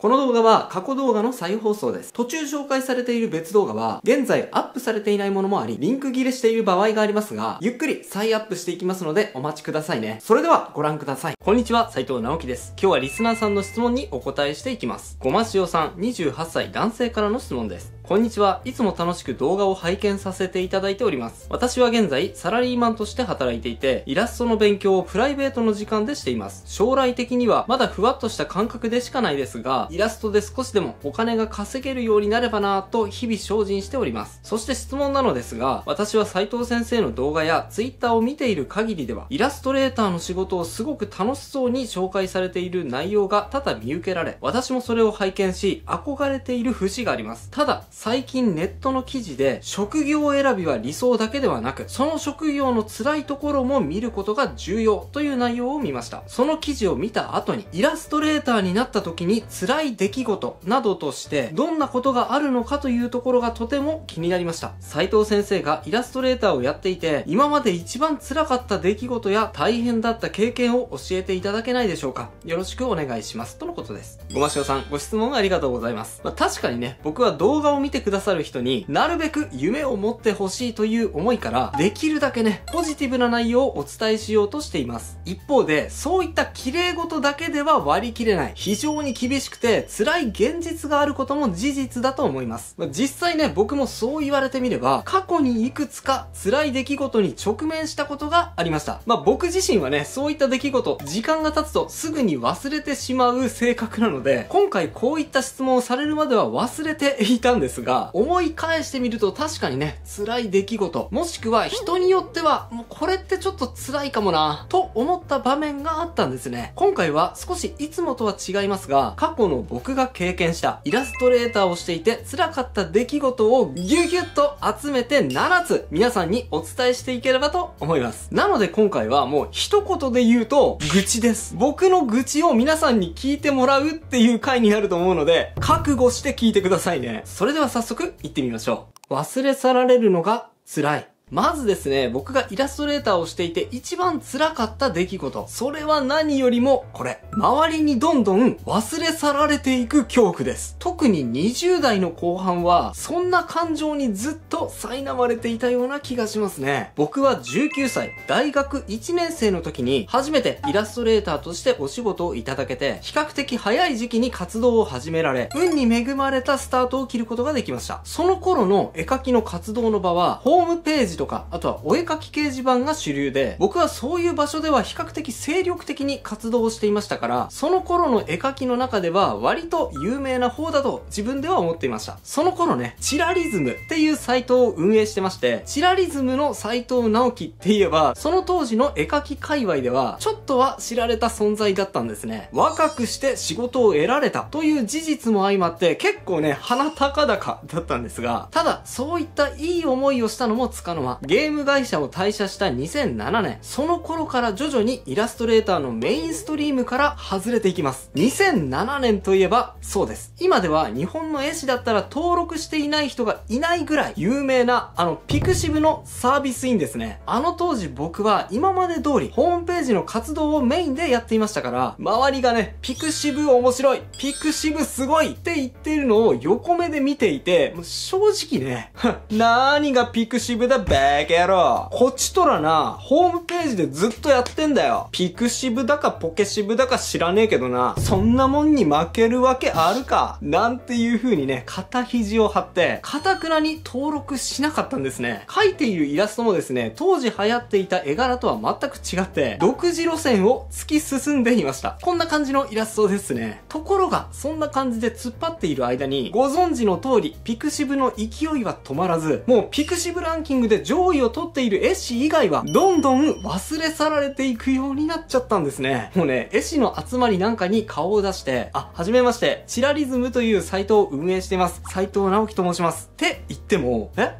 この動画は過去動画の再放送です。途中紹介されている別動画は、現在アップされていないものもあり、リンク切れしている場合がありますが、ゆっくり再アップしていきますのでお待ちくださいね。それではご覧ください。こんにちは、斉藤直樹です。今日はリスナーさんの質問にお答えしていきます。ごましおさん、28歳男性からの質問です。こんにちは。いつも楽しく動画を拝見させていただいております。私は現在、サラリーマンとして働いていて、イラストの勉強をプライベートの時間でしています。将来的には、まだふわっとした感覚でしかないですが、イラストで少しでもお金が稼げるようになればなぁと日々精進しております。そして質問なのですが、私は斉藤先生の動画やツイッターを見ている限りでは、イラストレーターの仕事をすごく楽しそうに紹介されている内容が多々見受けられ、私もそれを拝見し、憧れている節があります。ただ、最近ネットの記事で、職業選びは理想だけではなく、その職業の辛いところも見ることが重要という内容を見ました。その記事を見た後に、イラストレーターになった時に辛い出来事などとして、どんなことがあるのかというところがとても気になりました。斉藤先生がイラストレーターをやっていて、今まで一番辛かった出来事や大変だった経験を教えていただけないでしょうか。よろしくお願いします。とのことです。ごましおさん、ご質問ありがとうございます。確かにね、僕は動画を見てくださる人になるべく夢を持ってほしいという思いから、できるだけね、ポジティブな内容をお伝えしようとしています。一方で、そういった綺麗事だけでは割り切れない、非常に厳しくて辛い現実があることも事実だと思います。実際ね、僕もそう言われてみれば、過去にいくつか辛い出来事に直面したことがありました。僕自身はね、そういった出来事、時間が経つとすぐに忘れてしまう性格なので、今回こういった質問をされるまでは忘れていたんですが、思い返してみると確かにね、辛い出来事、もしくは人によっては、もうこれってちょっと辛いかもな、と思った場面があったんですね。今回は少しいつもとは違いますが、過去の僕が経験したイラストレーターをしていて辛かった出来事をギュギュッと集めて7つ皆さんにお伝えしていければと思います。なので今回はもう一言で言うと、愚痴です。僕の愚痴を皆さんに聞いてもらうっていう回になると思うので、覚悟して聞いてくださいね。それでは早速行ってみましょう。忘れ去られるのが辛い。まずですね、僕がイラストレーターをしていて一番辛かった出来事。それは何よりもこれ。周りにどんどん忘れ去られていく恐怖です。特に20代の後半は、そんな感情にずっと苛まれていたような気がしますね。僕は19歳、大学1年生の時に初めてイラストレーターとしてお仕事をいただけて、比較的早い時期に活動を始められ、運に恵まれたスタートを切ることができました。その頃の絵描きの活動の場は、ホームページとか、あとはお絵描き掲示板が主流で、僕はそういう場所では比較的精力的に活動をしていましたから、その頃の絵描きの中では割と有名な方だと自分では思っていました。その頃ね、チラリズムっていうサイトを運営してまして、チラリズムの斉藤直樹って言えば、その当時の絵描き界隈では、ちょっとは知られた存在だったんですね。若くして仕事を得られたという事実も相まって、結構ね、鼻高々だったんですが、ただ、そういったいい思いをしたのもつかの間、ゲーム会社を退社した2007年、その頃から徐々にイラストレーターのメインストリームから外れていきます。2007年といえば、そうです。今では日本の絵師だったら登録していない人がいないぐらい有名なピクシブのサービスインですね。当時僕は今まで通りホームページの活動をメインでやっていましたから、周りがね、ピクシブ面白い、ピクシブすごいって言っているのを横目で見ていて、もう正直ね、何がピクシブだバカ野郎。こっちとらな、ホームページでずっとやってんだよ。ピクシブだかポケシブだか知らねえけどな、そんなもんに負けるわけあるか。なんていう風にね、肩肘を張って、堅くなに登録しなかったんですね。描いているイラストもですね、当時流行っていた絵柄とは全く違って、独自路線を突き進んでいました。こんな感じのイラストですね。ところが、そんな感じで突っ張っている間に、ご存知の通り、ピクシブの勢いは止まらず、もうピクシブランキングで上位を取っている絵師以外は、どんどん忘れ去られていくようになっちゃったんですね。もうね、絵師の集まりなんかに顔を出して、はじめまして、チラリズムというサイトを運営しています。斉藤直樹と申します。って言っても、いや、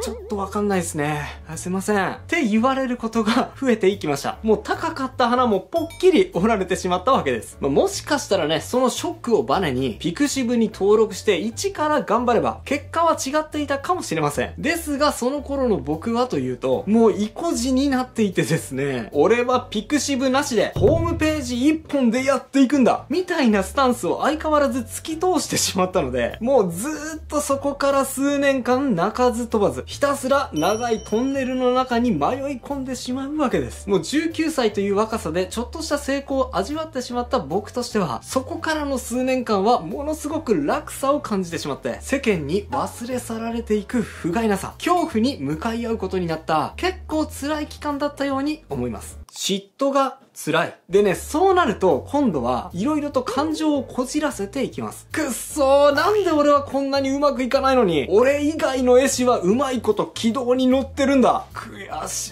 ちょっとわかんないですね。すいません。って言われることが増えていきました。もう高かった花もぽっきり折られてしまったわけです。もしかしたらね、そのショックをバネに、ピクシブに登録して一から頑張れば、結果は違っていたかもしれません。ですが、その頃の僕はというと、もう意固地になっていてですね、俺はピクシブなしで、ホームページ一本でやっていくんだみたいなスタンスを相変わらず突き通してしまったので、もうずーっとそこから数年間鳴かず飛ばず、ひたすら長いトンネルの中に迷い込んでしまうわけです。もう19歳という若さでちょっとした成功を味わってしまった僕としては、そこからの数年間はものすごく落差を感じてしまって、世間に忘れ去られていく不甲斐なさ、恐怖に向かい合うことになった、結構辛い期間だったように思います。嫉妬が辛い。でね、そうなると、今度は、色々と感情をこじらせていきます。くっそー、なんで俺はこんなにうまくいかないのに、俺以外の絵師はうまいこと軌道に乗ってるんだ。悔しい。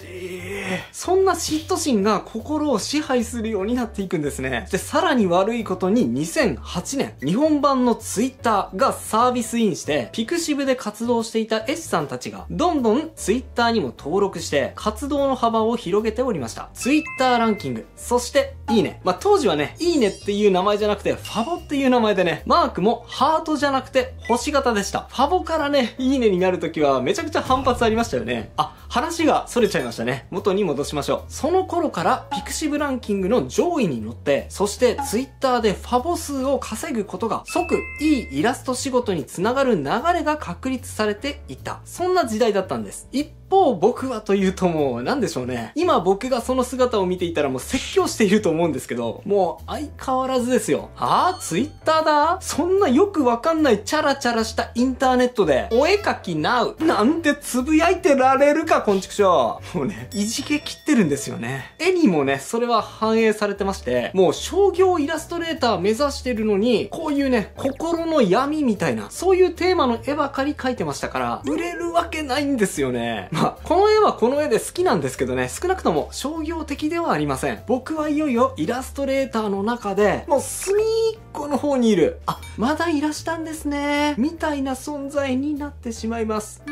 そんな嫉妬心が心を支配するようになっていくんですね。で、さらに悪いことに2008年、日本版のツイッターがサービスインして、ピクシブで活動していた絵師さんたちが、どんどんツイッターにも登録して、活動の幅を広げておりました。ツイッターランキング、そして、いいね。当時はね、いいねっていう名前じゃなくて、ファボっていう名前でね、マークもハートじゃなくて、星型でした。ファボからね、いいねになるときは、めちゃくちゃ反発ありましたよね。話が逸れちゃいましたね。元に戻しましょう。その頃から、ピクシブランキングの上位に乗って、そして、ツイッターでファボ数を稼ぐことが、即、いいイラスト仕事につながる流れが確立されていった。そんな時代だったんです。一方、僕はというともう、なんでしょうね。今僕がその姿を見ていたらもう説教していると思うんですけど、もう相変わらずですよ。ツイッターだ？そんなよくわかんないチャラチャラしたインターネットで、お絵描きなうなんてつぶやいてられるか、こんちくしょう。もうね、いじけ切ってるんですよね。絵にもね、それは反映されてまして、もう商業イラストレーター目指してるのに、こういうね、心の闇みたいな、そういうテーマの絵ばかり描いてましたから、売れるわけないんですよね。この絵はこの絵で好きなんですけどね、少なくとも商業的ではありません。僕はいよいよイラストレーターの中で、もう隅っこの方にいる、まだいらしたんですね、みたいな存在になってしまいます。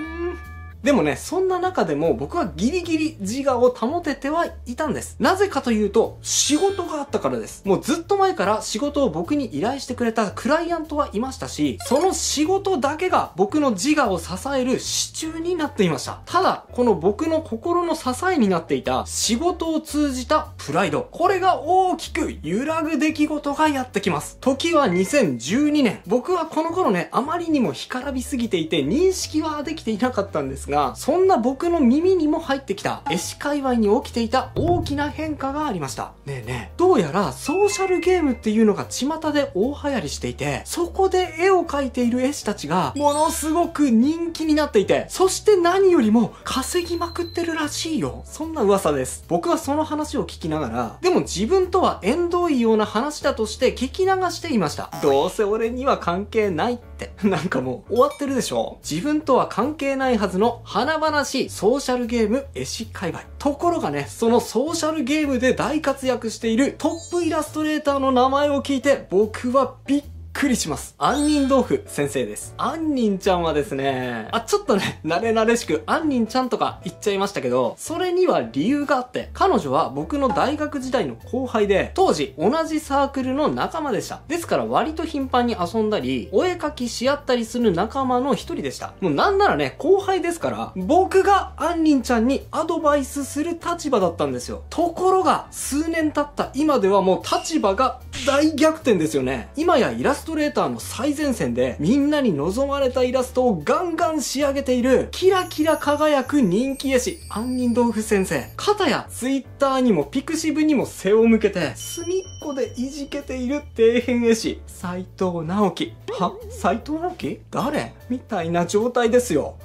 でもね、そんな中でも僕はギリギリ自我を保ててはいたんです。なぜかというと、仕事があったからです。もうずっと前から仕事を僕に依頼してくれたクライアントはいましたし、その仕事だけが僕の自我を支える支柱になっていました。ただ、この僕の心の支えになっていた仕事を通じたプライド。これが大きく揺らぐ出来事がやってきます。時は2012年。僕はこの頃ね、あまりにも干からびすぎていて認識はできていなかったんですが、そんな僕の耳にも入ってきた絵師界隈に起きていた大きな変化がありました。ねえねえ、どうやらソーシャルゲームっていうのが巷で大流行りしていて、そこで絵を描いている絵師たちがものすごく人気になっていて、そして何よりも稼ぎまくってるらしいよ。そんな噂です。僕はその話を聞きながら、でも自分とは縁遠いような話だとして聞き流していました。どうせ俺には関係ないって。なんかもう終わってるでしょ。自分とは関係ないはずの華々しいソーシャルゲーム絵師界隈。ところがね、そのソーシャルゲームで大活躍しているトップイラストレーターの名前を聞いて、僕はびっくりします。杏仁豆腐先生です。杏仁ちゃんはですね、ちょっとね、慣れ慣れしく杏仁ちゃんとか言っちゃいましたけど、それには理由があって、彼女は僕の大学時代の後輩で、当時同じサークルの仲間でした。ですから割と頻繁に遊んだり、お絵描きし合ったりする仲間の一人でした。もうなんならね、後輩ですから、僕が杏仁ちゃんにアドバイスする立場だったんですよ。ところが、数年経った今ではもう立場が大逆転ですよね。今やイラストレーターの最前線でみんなに望まれたイラストをガンガン仕上げているキラキラ輝く人気絵師杏仁豆腐先生。片やツイッターにもピクシブにも背を向けて隅っこでいじけている底辺絵師斉藤直樹。斉藤直樹？誰？みたいな状態ですよ。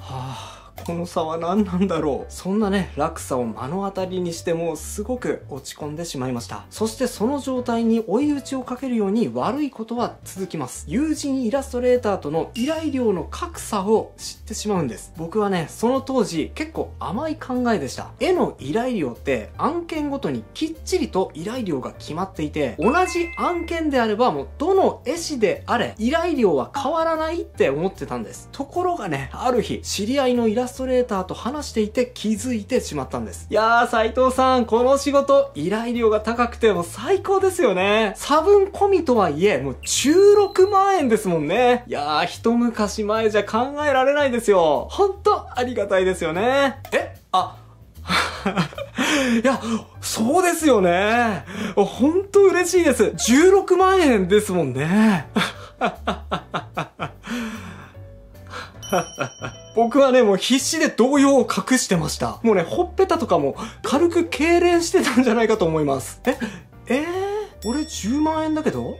この差は何なんだろう。そんなね、落差を目の当たりにしてもすごく落ち込んでしまいました。そしてその状態に追い打ちをかけるように悪いことは続きます。友人イラストレーターとの依頼量の格差を知ってしまうんです。僕はね、その当時結構甘い考えでした。絵の依頼量って案件ごとにきっちりと依頼量が決まっていて、同じ案件であればもうどの絵師であれ依頼量は変わらないって思ってたんです。ところがね、ある日知り合いのイラストストレーターと話していて気づいてしまったんです。いやー、斉藤さん、この仕事、依頼料が高くてもう最高ですよね。差分込みとはいえ、もう16万円ですもんね。いやー、一昔前じゃ考えられないですよ。ほんと、ありがたいですよね。いや、そうですよね。ほんと嬉しいです。16万円ですもんね。僕はね、もう必死で動揺を隠してました。もうね、ほっぺたとかも軽く痙攣してたんじゃないかと思います。俺10万円だけど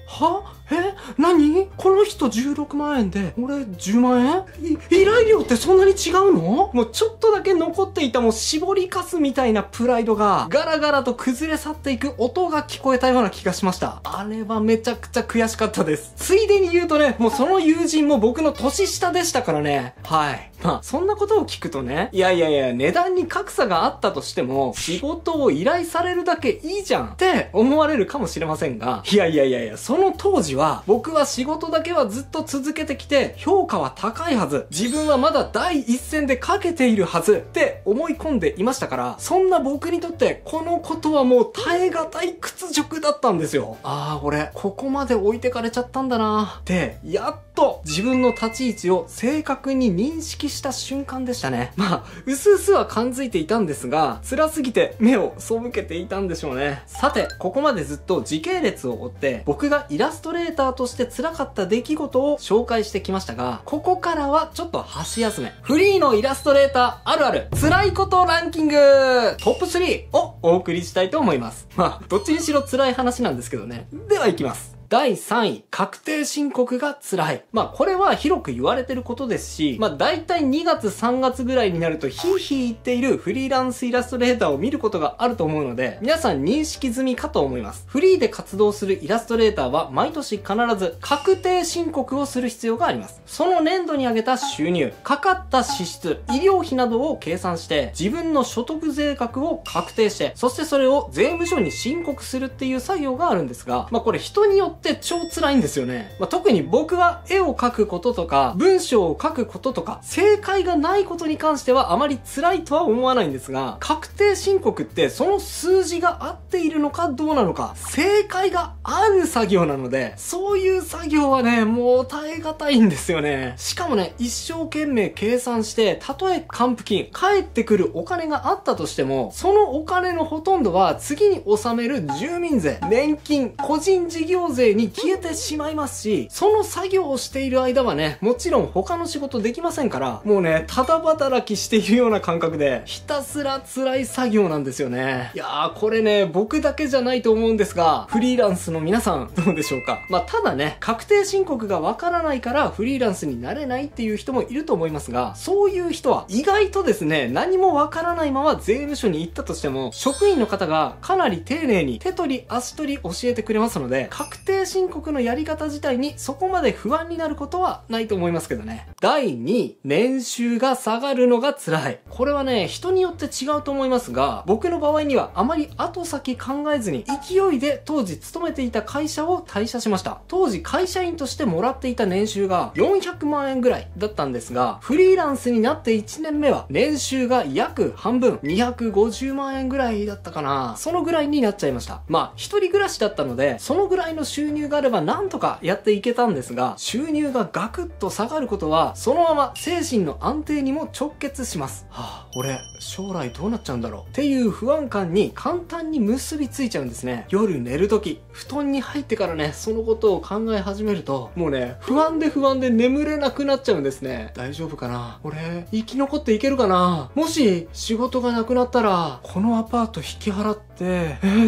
何この人16万円で、俺10万円依頼料ってそんなに違うの？もうちょっとだけ残っていたもう絞りかすみたいなプライドが、ガラガラと崩れ去っていく音が聞こえたような気がしました。あれはめちゃくちゃ悔しかったです。ついでに言うとね、もうその友人も僕の年下でしたからね。はい。まあ、そんなことを聞くとね、いや、値段に格差があったとしても、仕事を依頼されるだけいいじゃんって思われるかもしれませんが、いや、その当時は、僕は仕事だけはずっと続けてきて、評価は高いはず。自分はまだ第一線でかけているはずって思い込んでいましたから、そんな僕にとって、このことはもう耐え難い屈辱だったんですよ。俺、ここまで置いてかれちゃったんだなって、やっと自分の立ち位置を正確に認識した瞬間でしたね。まあ、うすうすは感づいていたんですが、辛すぎて目を背けていたんでしょうね。さて、ここまでずっと時系列を追って、僕がイラストレーターとして辛かった出来事を紹介してきましたが、ここからはちょっと箸休め。フリーのイラストレーターあるある辛いことランキングトップ3をお送りしたいと思います。まあ、どっちにしろ辛い話なんですけどね。では行きます。第3位、確定申告が辛い。まあこれは広く言われてることですし、まあ大体2月3月ぐらいになるとヒーヒー言っているフリーランスイラストレーターを見ることがあると思うので、皆さん認識済みかと思います。フリーで活動するイラストレーターは毎年必ず確定申告をする必要があります。その年度に上げた収入、かかった支出、医療費などを計算して、自分の所得税額を確定して、そしてそれを税務署に申告するっていう作業があるんですが、まあこれ人によって超辛いんですよね。まあ、特に僕は絵を描くこととか文章を書くこととか正解がないことに関してはあまり辛いとは思わないんですが、確定申告ってその数字が合っているのかどうなのか正解がある作業なので、そういう作業はねもう耐え難いんですよね。しかもね、一生懸命計算してたとえ還付金返ってくるお金があったとしても、そのお金のほとんどは次に納める住民税、年金、個人事業税に消えてしまいますし、その作業をしている間はね、もちろん他の仕事できませんから、もうね、ただ働きしているような感覚で、ひたすら辛い作業なんですよね。いやー、これね、僕だけじゃないと思うんですが、フリーランスの皆さん、どうでしょうか。まあ、ただね、確定申告がわからないからフリーランスになれないっていう人もいると思いますが、そういう人は意外とですね、何もわからないまま税務署に行ったとしても、職員の方がかなり丁寧に手取り足取り教えてくれますので、確定申告のやり方自体にそこまで不安になることはないと思いますけどね。第2位、年収が下がるのが辛い。これはね、人によって違うと思いますが、僕の場合にはあまり後先考えずに勢いで当時勤めていた会社を退社しました。当時会社員としてもらっていた年収が400万円ぐらいだったんですが、フリーランスになって1年目は年収が約半分、250万円ぐらいだったかな。そのぐらいになっちゃいました。まあ、一人暮らしだったので、そのぐらいの収入があればなんとかやっていけたんですが、収入がガクッと下がることは、そのまま精神の安定にも直結します。俺、将来どうなっちゃうんだろうっていう不安感に簡単に結びついちゃうんですね。夜寝るとき、布団に入ってからね、そのことを考え始めると、もうね、不安で眠れなくなっちゃうんですね。大丈夫かな？俺、生き残っていけるかな？もし、仕事がなくなったら、このアパート引き払って、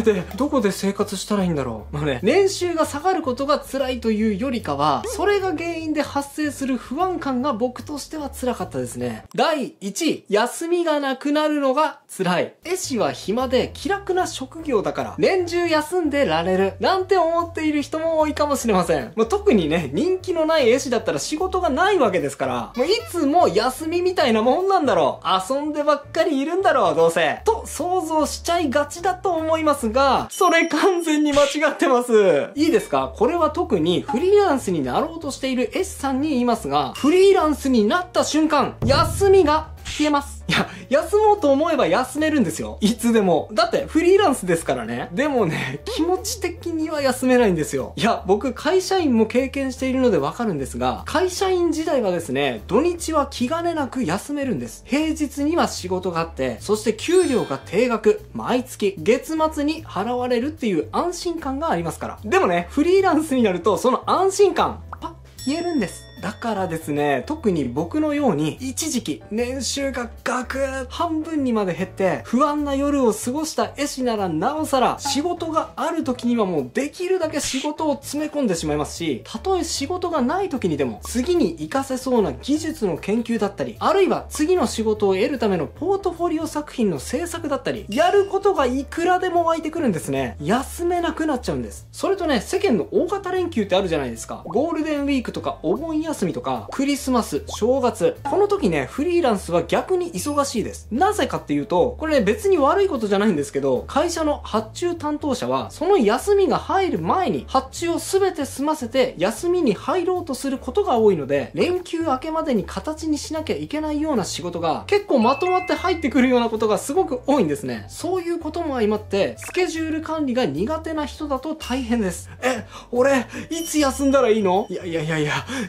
で、どこで生活したらいいんだろう？まあね、年収が下がることが辛いというよりかは、それが原因で発生する不安感が僕としては辛かったですね。第1位、休みがなくなるのが辛い。絵師は暇で気楽な職業だから、年中休んでられる。なんて思っている人も多いかもしれません。特にね、人気のない絵師だったら仕事がないわけですから、いつも休みみたいなもんなんだろう。遊んでばっかりいるんだろう、どうせ。と想像しちゃいがちだと思いますが、それ完全に間違ってます。いいですか？これは特にフリーランスになろうとしている絵師さんに言いますが、フリーランスになった瞬間、休みが消えます。いや、休もうと思えば休めるんですよ。いつでも。だってフリーランスですからね。でもね、気持ち的には休めないんですよ。いや、僕会社員も経験しているのでわかるんですが、会社員時代はですね、土日は気兼ねなく休めるんです。平日には仕事があって、そして給料が定額、毎月、月末に払われるっていう安心感がありますから。でもね、フリーランスになると、その安心感、パッ、消えるんです。だからですね、特に僕のように一時期年収がガクッ半分にまで減って不安な夜を過ごした絵師ならなおさら仕事がある時にはもうできるだけ仕事を詰め込んでしまいますし、たとえ仕事がない時にでも次に活かせそうな技術の研究だったり、あるいは次の仕事を得るためのポートフォリオ作品の制作だったり、やることがいくらでも湧いてくるんですね。休めなくなっちゃうんです。それとね、世間の大型連休ってあるじゃないですか。ゴールデンウィークとかお盆休みとかクリスマス、正月、この時ね、フリーランスは逆に忙しいです。なぜかっていうと、これね、別に悪いことじゃないんですけど、会社の発注担当者はその休みが入る前に発注を全て済ませて休みに入ろうとすることが多いので、連休明けまでに形にしなきゃいけないような仕事が結構まとまって入ってくるようなことがすごく多いんですね。そういうことも相まってスケジュール管理が苦手な人だと大変です。俺いつ休んだらいいの？いや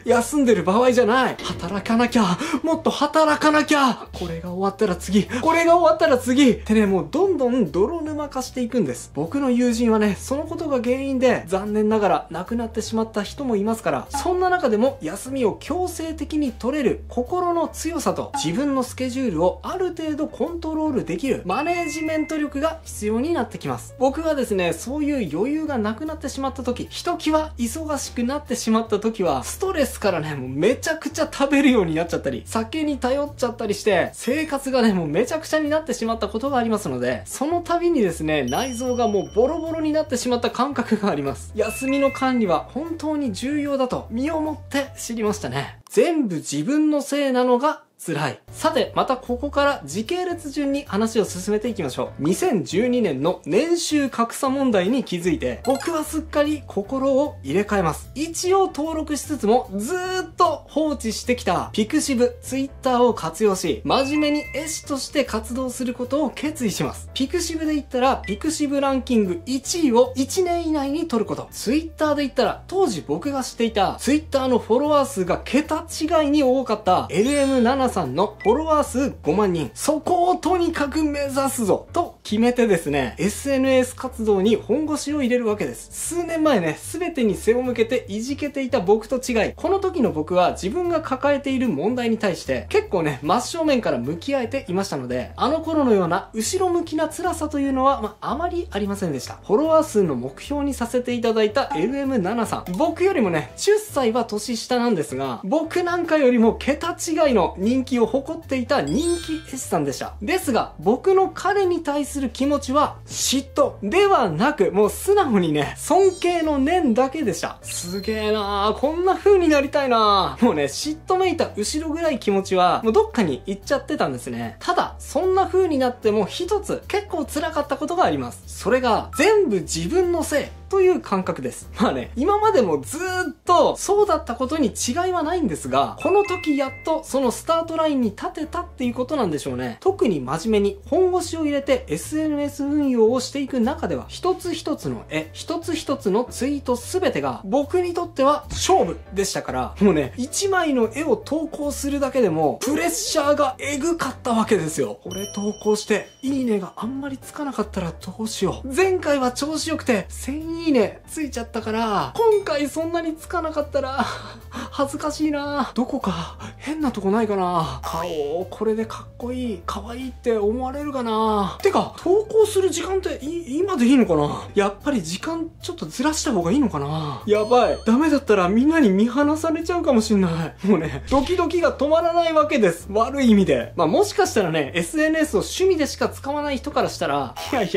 休んでる場合じゃない。働かなきゃ、もっと働かなきゃ、これが終わったら次、これが終わったら次ってね、もうどんどん泥沼化していくんです。僕の友人はね、そのことが原因で残念ながら亡くなってしまった人もいますから、そんな中でも休みを強制的に取れる心の強さと自分のスケジュールをある程度コントロールできるマネージメント力が必要になってきます。僕はですね、そういう余裕がなくなってしまった時、ひときわ忙しくなってしまった時は、ストレスからね、もうめちゃくちゃ食べるようになっちゃったり、酒に頼っちゃったりして、生活がね、もうめちゃくちゃになってしまったことがありますので、その度にですね、内臓がもうボロボロになってしまった感覚があります。休みの管理は本当に重要だと身をもって知りましたね。全部自分のせいなのが辛い。さて、またここから時系列順に話を進めていきましょう。2012年の年収格差問題に気づいて、僕はすっかり心を入れ替えます。一応登録しつつも、ずーっと放置してきたピクシブ、ツイッターを活用し、真面目に絵師として活動することを決意します。ピクシブで言ったら、ピクシブランキング1位を1年以内に取ること。ツイッターで言ったら、当時僕が知っていた、ツイッターのフォロワー数が桁違いに多かった LM7さんのフォロワー数5万人。そこをとにかく目指すぞと決めてですね、SNS 活動に本腰を入れるわけです。数年前ね、全てに背を向けていじけていた僕と違い、この時の僕は自分が抱えている問題に対して結構ね、真正面から向き合えていましたので、あの頃のような後ろ向きな辛さというのは、あまりありませんでした。フォロワー数の目標にさせていただいた LM7 さん。僕よりもね、10歳は年下なんですが、僕なんかよりも桁違いの人気を誇っていた人気絵師さんでした。ですが、僕の彼に対する気持ちは嫉妬ではなく、もう素直にね、尊敬の念だけでした。すげえなー、こんな風になりたいなー。もうね、嫉妬めいた後ろぐらい気持ちは、もうどっかに行っちゃってたんですね。ただ、そんな風になっても一つ結構辛かったことがあります。それが、全部自分のせいという感覚です。まあね、今までもずーっとそうだったことに違いはないんですが、この時やっとそのスタートラインに立てたっていうことなんでしょうね。特に真面目に本腰を入れて SNS 運用をしていく中では、一つ一つの絵、一つ一つのツイートすべてが僕にとっては勝負でしたから、もうね、一枚の絵を投稿するだけでもプレッシャーがエグかったわけですよ。これ投稿していいねがあんまりつかなかったらどうしよう。前回は調子良くて1000いいねついちゃったから、今回そんなにつかなかったら恥ずかしいな。どこか変なとこないかな。顔これでかっこいい、可愛いって思われるかな。てか投稿する時間って今でいいのかな。やっぱり時間ちょっとずらした方がいいのかな。やばい、ダメだったらみんなに見放されちゃうかもしんない。もうね、ドキドキが止まらないわけです。悪い意味で。もしかしたらね、 SNS を趣味でしか使わない人からしたら、いや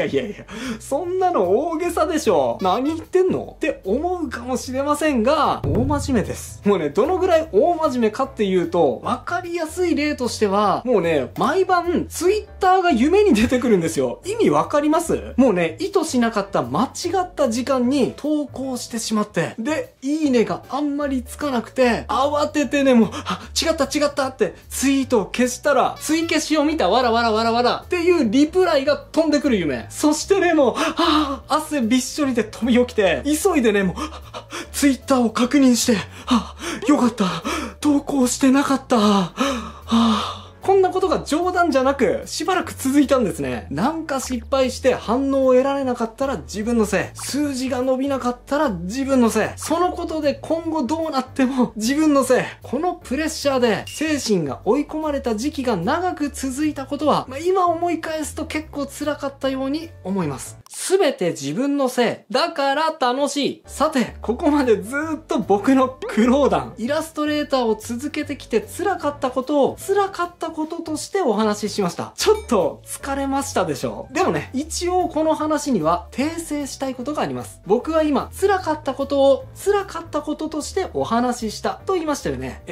そんなの大げさでしょ、何言ってんのって思うかもしれませんが、大真面目です。もうね、どのぐらい大真面目かっていうと、わかりやすい例としては、もうね、毎晩、ツイッターが夢に出てくるんですよ。意味わかります？もうね、意図しなかった間違った時間に投稿してしまって、で、いいねがあんまりつかなくて、慌ててね、もう、違ったってツイートを消したら、追消しを見たわらわらっていうリプライが飛んでくる夢。そしてね、もう、汗びっしょりで飛び起きて、急いでね、もう、ツイッターを確認して、よかった。投稿してなかった。こんなことが冗談じゃなく、しばらく続いたんですね。なんか失敗して反応を得られなかったら自分のせい。数字が伸びなかったら自分のせい。そのことで今後どうなっても自分のせい。このプレッシャーで精神が追い込まれた時期が長く続いたことは、今思い返すと結構辛かったように思います。すべて自分のせい。だから楽しい。さて、ここまでずーっと僕の苦労談。イラストレーターを続けてきて辛かったことを、辛かったこととしてお話ししました。ちょっと疲れましたでしょう。でもね、一応この話には訂正したいことがあります。僕は今、辛かったことを辛かったこととしてお話ししたと言いましたよね。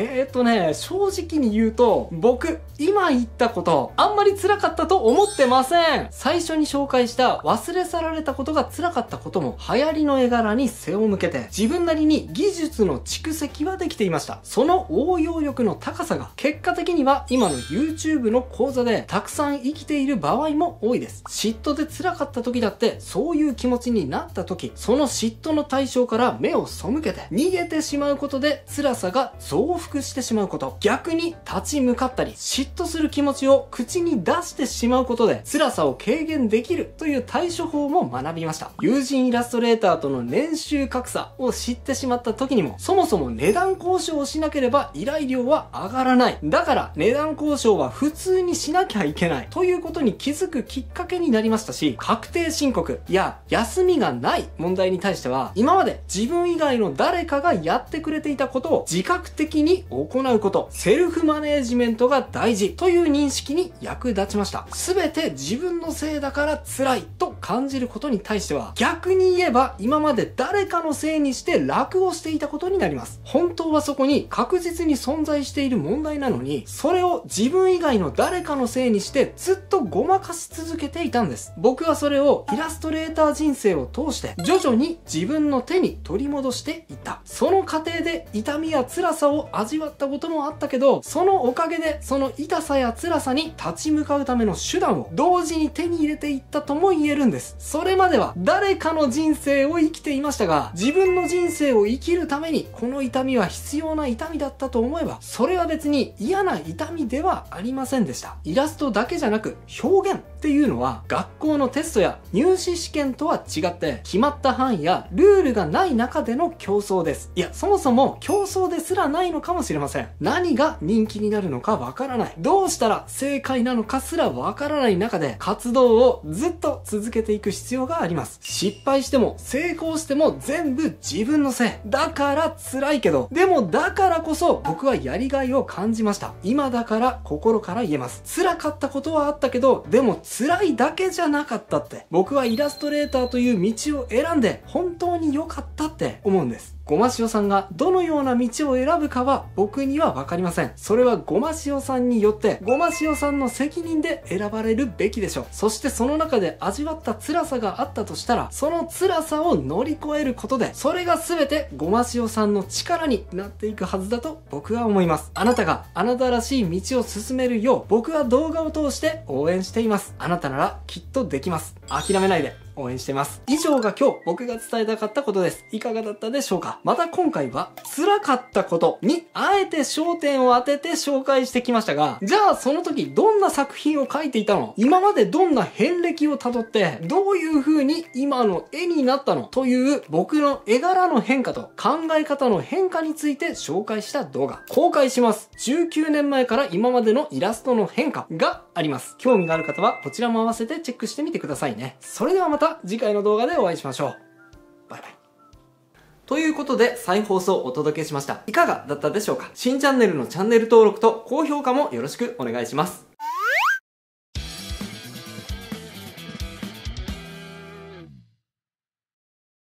正直に言うと、僕、今言ったこと、あんまり辛かったと思ってません。最初に紹介した忘れ去られたことが辛かったことも流行りの絵柄に背を向けて自分なりに技術の蓄積はできていました。その応用力の高さが結果的には今の YouTube の講座でたくさん生きている場合も多いです。嫉妬で辛かった時だってそういう気持ちになった時、その嫉妬の対象から目を背けて逃げてしまうことで辛さが増幅してしまうこと、逆に立ち向かったり嫉妬する気持ちを口に出してしまうことで辛さを軽減できるという対処法も学びました。友人イラストレーターとの年収格差を知ってしまった時にも、そもそも値段交渉をしなければ依頼料は上がらない。だから値段交渉は普通にしなきゃいけないということに気づくきっかけになりましたし、確定申告や休みがない問題に対しては、今まで自分以外の誰かがやってくれていたことを自覚的に行うこと、セルフマネージメントが大事という認識に役立ちました。すべて自分のせいだから辛いと感じることに対しては、逆に言えば今まで誰かのせいにして楽をしていたことになります。本当はそこに確実に存在している問題なのに、それを自分以外の誰かのせいにしてずっとごまかし続けていたんです。僕はそれをイラストレーター人生を通して徐々に自分の手に取り戻していった。その過程で痛みや辛さを味わったこともあったけど、そのおかげでその痛さや辛さに立ち向かうための手段を同時に手に入れていったとも言えるんです。それまでは誰かの人生を生きていましたが、自分の人生を生きるためにこの痛みは必要な痛みだったと思えば、それは別に嫌な痛みではありませんでした。イラストだけじゃなく表現っていうのは学校のテストや入試試験とは違って決まった範囲やルールがない中での競争です。いや、そもそも競争ですらないのかもしれません。何が人気になるのかわからない。どうしたら正解なのかすらわからない中で活動をずっと続けていく必要があります。失敗しても成功しても全部自分のせい。だから辛いけど、でもだからこそ僕はやりがいを感じました。今だから心から言えます。辛かったことはあったけど、でも辛いだけじゃなかったって。僕はイラストレーターという道を選んで本当に良かったって思うんです。ごましおさんがどのような道を選ぶかは僕にはわかりません。それはごましおさんによってごましおさんの責任で選ばれるべきでしょう。そしてその中で味わった辛さがあったとしたら、その辛さを乗り越えることで、それが全てごましおさんの力になっていくはずだと僕は思います。あなたがあなたらしい道を進めるよう僕は動画を通して応援しています。あなたならきっとできます。諦めないで応援してます。以上が今日僕が伝えたかったことです。いかがだったでしょうか？また今回は辛かったことにあえて焦点を当てて紹介してきましたが、じゃあその時どんな作品を描いていたの？今までどんな遍歴をたどってどういう風に今の絵になったの？という僕の絵柄の変化と考え方の変化について紹介した動画公開します。19年前から今までのイラストの変化があります。興味がある方はこちらも合わせてチェックしてみてくださいね。それではまた次回の動画でお会いしましょう。バイバイ。ということで再放送をお届けしました。いかがだったでしょうか？新チャンネルのチャンネル登録と高評価もよろしくお願いします。